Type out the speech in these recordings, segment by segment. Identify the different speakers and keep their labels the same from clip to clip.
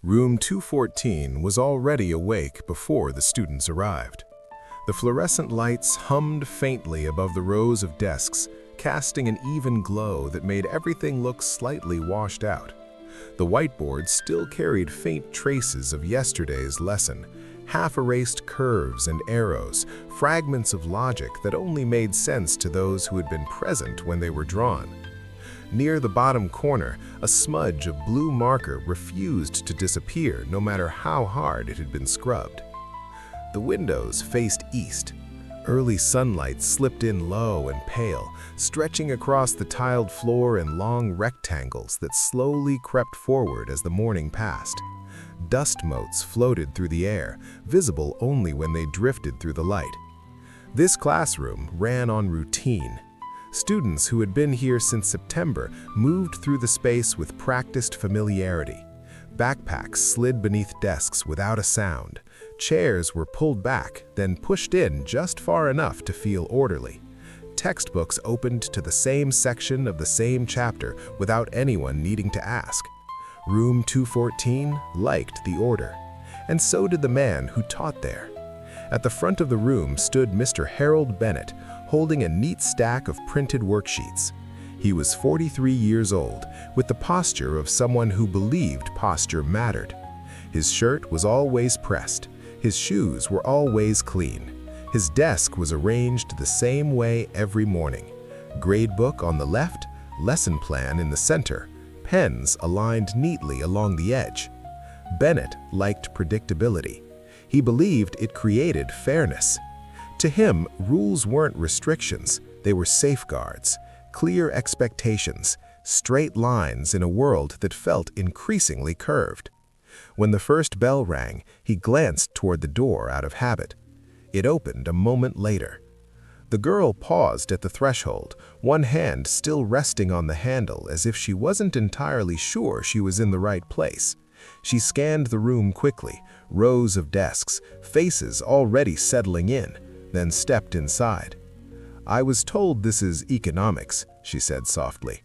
Speaker 1: Room 214 was already awake before the students arrived. The fluorescent lights hummed faintly above the rows of desks, casting an even glow that made everything look slightly washed out. The whiteboard still carried faint traces of yesterday's lesson, half-erased curves and arrows, fragments of logic that only made sense to those who had been present when they were drawn. Near the bottom corner, a smudge of blue marker refused to disappear no matter how hard it had been scrubbed. The windows faced east. Early sunlight slipped in low and pale, stretching across the tiled floor in long rectangles that slowly crept forward as the morning passed. Dust motes floated through the air, visible only when they drifted through the light. This classroom ran on routine. Students who had been here since September moved through the space with practiced familiarity. Backpacks slid beneath desks without a sound. Chairs were pulled back, then pushed in just far enough to feel orderly. Textbooks opened to the same section of the same chapter without anyone needing to ask. Room 214 liked the order, and so did the man who taught there. At the front of the room stood Mr. Harold Bennett, holding a neat stack of printed worksheets. He was 43 years old, with the posture of someone who believed posture mattered. His shirt was always pressed. His shoes were always clean. His desk was arranged the same way every morning. Gradebook on the left, lesson plan in the center, pens aligned neatly along the edge. Bennett liked predictability. He believed it created fairness. To him, rules weren't restrictions, they were safeguards, clear expectations, straight lines in a world that felt increasingly curved. When the first bell rang, he glanced toward the door out of habit. It opened a moment later. The girl paused at the threshold, one hand still resting on the handle as if she wasn't entirely sure she was in the right place. She scanned the room quickly, rows of desks, faces already settling in, then stepped inside. "I was told this is economics," she said softly.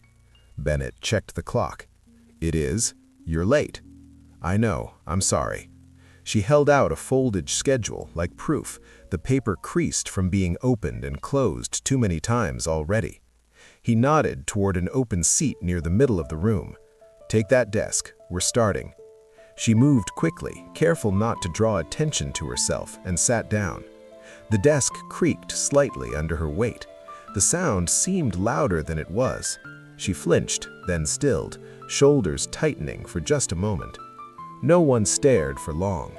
Speaker 1: Bennett checked the clock. "It is. You're late." "I know. I'm sorry." She held out a folded schedule like proof, the paper creased from being opened and closed too many times already. He nodded toward an open seat near the middle of the room. "Take that desk. We're starting." She moved quickly, careful not to draw attention to herself, and sat down. The desk creaked slightly under her weight. The sound seemed louder than it was. She flinched, then stilled, shoulders tightening for just a moment. No one stared for long.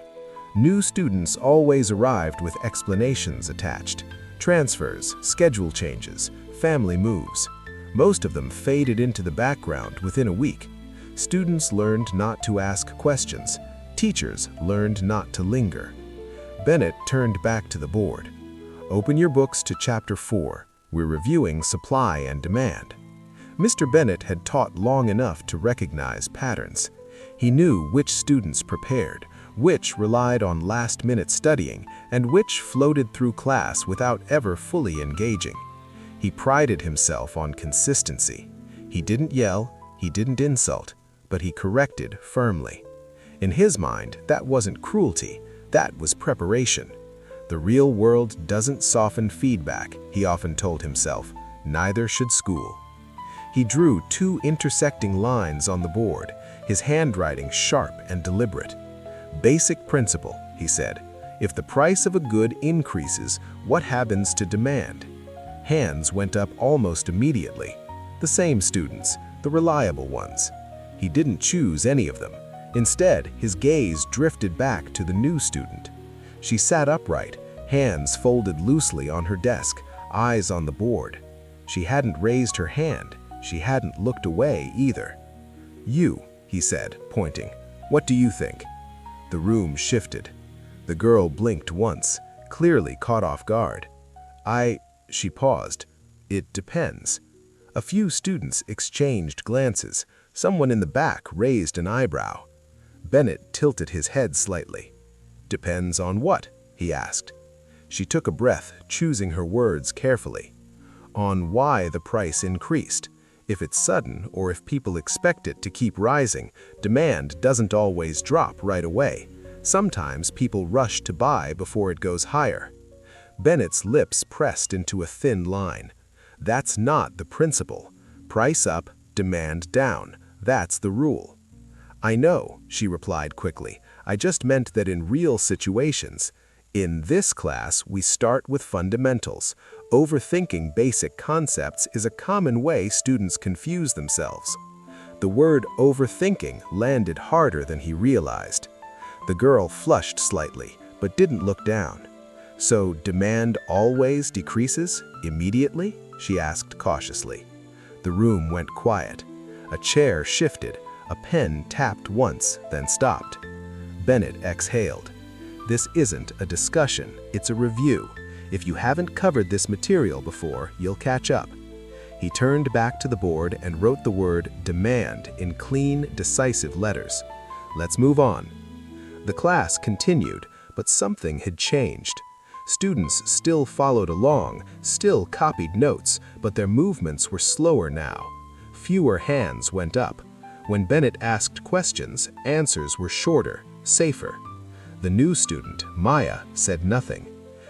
Speaker 1: New students always arrived with explanations attached. Transfers, schedule changes, family moves. Most of them faded into the background within a week. Students learned not to ask questions. Teachers learned not to linger. Bennett turned back to the board. "Open your books to Chapter 4. We're reviewing supply and demand." Mr. Bennett had taught long enough to recognize patterns. He knew which students prepared, which relied on last-minute studying, and which floated through class without ever fully engaging. He prided himself on consistency. He didn't yell, he didn't insult, but he corrected firmly. In his mind, that wasn't cruelty, that was preparation. The real world doesn't soften feedback, he often told himself. Neither should school. He drew two intersecting lines on the board, his handwriting sharp and deliberate. "Basic principle," he said. "If the price of a good increases, what happens to demand?" Hands went up almost immediately. The same students, the reliable ones. He didn't choose any of them. Instead, his gaze drifted back to the new student. She sat upright, hands folded loosely on her desk, eyes on the board. She hadn't raised her hand. She hadn't looked away either. "You," he said, pointing. "What do you think?" The room shifted. The girl blinked once, clearly caught off guard. She paused. "It depends." A few students exchanged glances. Someone in the back raised an eyebrow. Bennett tilted his head slightly. "Depends on what?" he asked. She took a breath, choosing her words carefully. "On why the price increased. If it's sudden or if people expect it to keep rising, demand doesn't always drop right away. Sometimes people rush to buy before it goes higher. Bennett's lips pressed into a thin line. That's not the principle. Price up, demand down. That's the rule. I know, she replied quickly. I just meant that in real situations. In this class, we start with fundamentals. Overthinking basic concepts is a common way students confuse themselves. The word overthinking landed harder than he realized. The girl flushed slightly, but didn't look down. So demand always decreases immediately? She asked cautiously. The room went quiet. A chair shifted. A pen tapped once, then stopped. Bennett exhaled. This isn't a discussion, it's a review. If you haven't covered this material before, you'll catch up. He turned back to the board and wrote the word demand in clean, decisive letters. Let's move on. The class continued, but something had changed. Students still followed along, still copied notes, but their movements were slower now. Fewer hands went up. When Bennett asked questions, answers were shorter, safer. The new student, Maya, said nothing.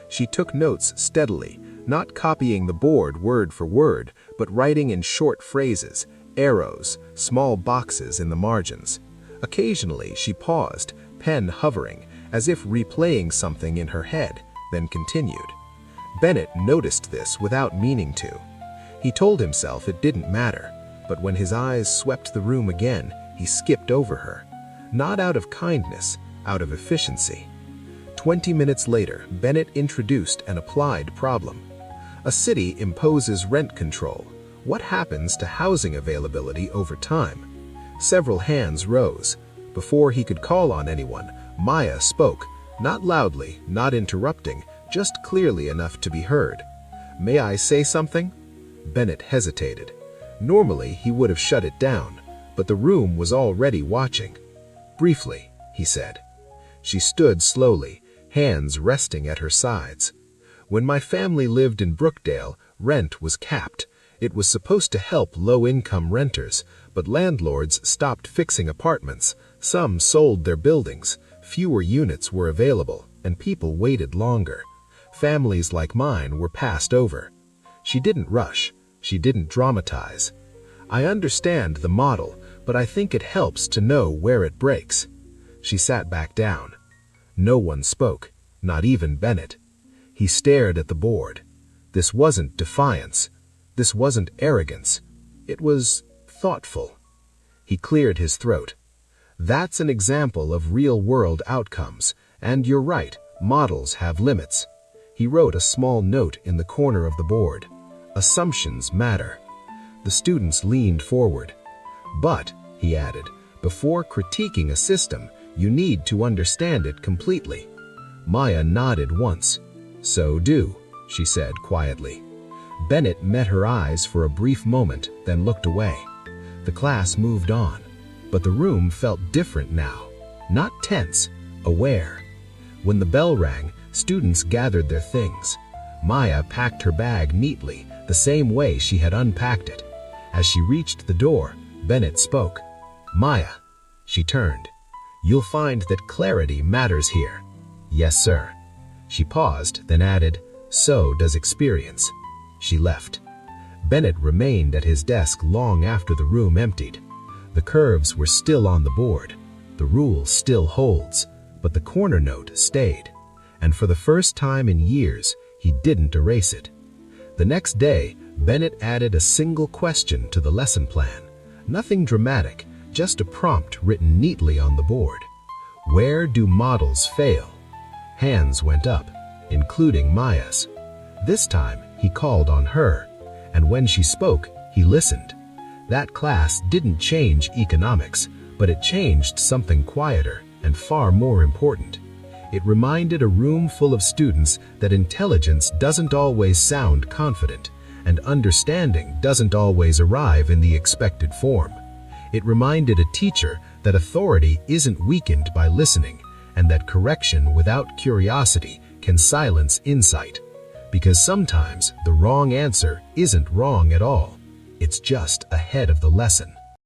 Speaker 1: She took notes steadily, not copying the board word for word, but writing in short phrases, arrows, small boxes in the margins. Occasionally, she paused, pen hovering, as if replaying something in her head, then continued. Bennett noticed this without meaning to. He told himself it didn't matter, but when his eyes swept the room again, he skipped over her. Not out of kindness, out of efficiency. 20 minutes later, Bennett introduced an applied problem. A city imposes rent control. What happens to housing availability over time? Several hands rose. Before he could call on anyone, Maya spoke, not loudly, not interrupting, just clearly enough to be heard. May I say something? Bennett hesitated. Normally, he would have shut it down, but the room was already watching. Briefly, he said. She stood slowly, hands resting at her sides. When my family lived in Brookdale, rent was capped. It was supposed to help low-income renters, but landlords stopped fixing apartments. Some sold their buildings. Fewer units were available, and people waited longer. Families like mine were passed over. She didn't rush. She didn't dramatize. I understand the model, but I think it helps to know where it breaks. She sat back down. No one spoke, not even Bennett. He stared at the board. This wasn't defiance. This wasn't arrogance. It was thoughtful. He cleared his throat. That's an example of real-world outcomes, and you're right, models have limits. He wrote a small note in the corner of the board. Assumptions matter. The students leaned forward. But, he added, before critiquing a system, you need to understand it completely. Maya nodded once. So do, she said quietly. Bennett met her eyes for a brief moment, then looked away. The class moved on, but the room felt different now. Not tense, aware. When the bell rang, students gathered their things. Maya packed her bag neatly, the same way she had unpacked it. As she reached the door, Bennett spoke. Maya. She turned. You'll find that clarity matters here. Yes, sir. She paused, then added, so does experience. She left. Bennett remained at his desk long after the room emptied. The curves were still on the board. The rule still holds, but the corner note stayed. And for the first time in years, he didn't erase it. The next day, Bennett added a single question to the lesson plan. Nothing dramatic, just a prompt written neatly on the board. Where do models fail? Hands went up, including Maya's. This time, he called on her, and when she spoke, he listened. That class didn't change economics, but it changed something quieter and far more important. It reminded a room full of students that intelligence doesn't always sound confident, and understanding doesn't always arrive in the expected form. It reminded a teacher that authority isn't weakened by listening, and that correction without curiosity can silence insight. Because sometimes the wrong answer isn't wrong at all. It's just ahead of the lesson.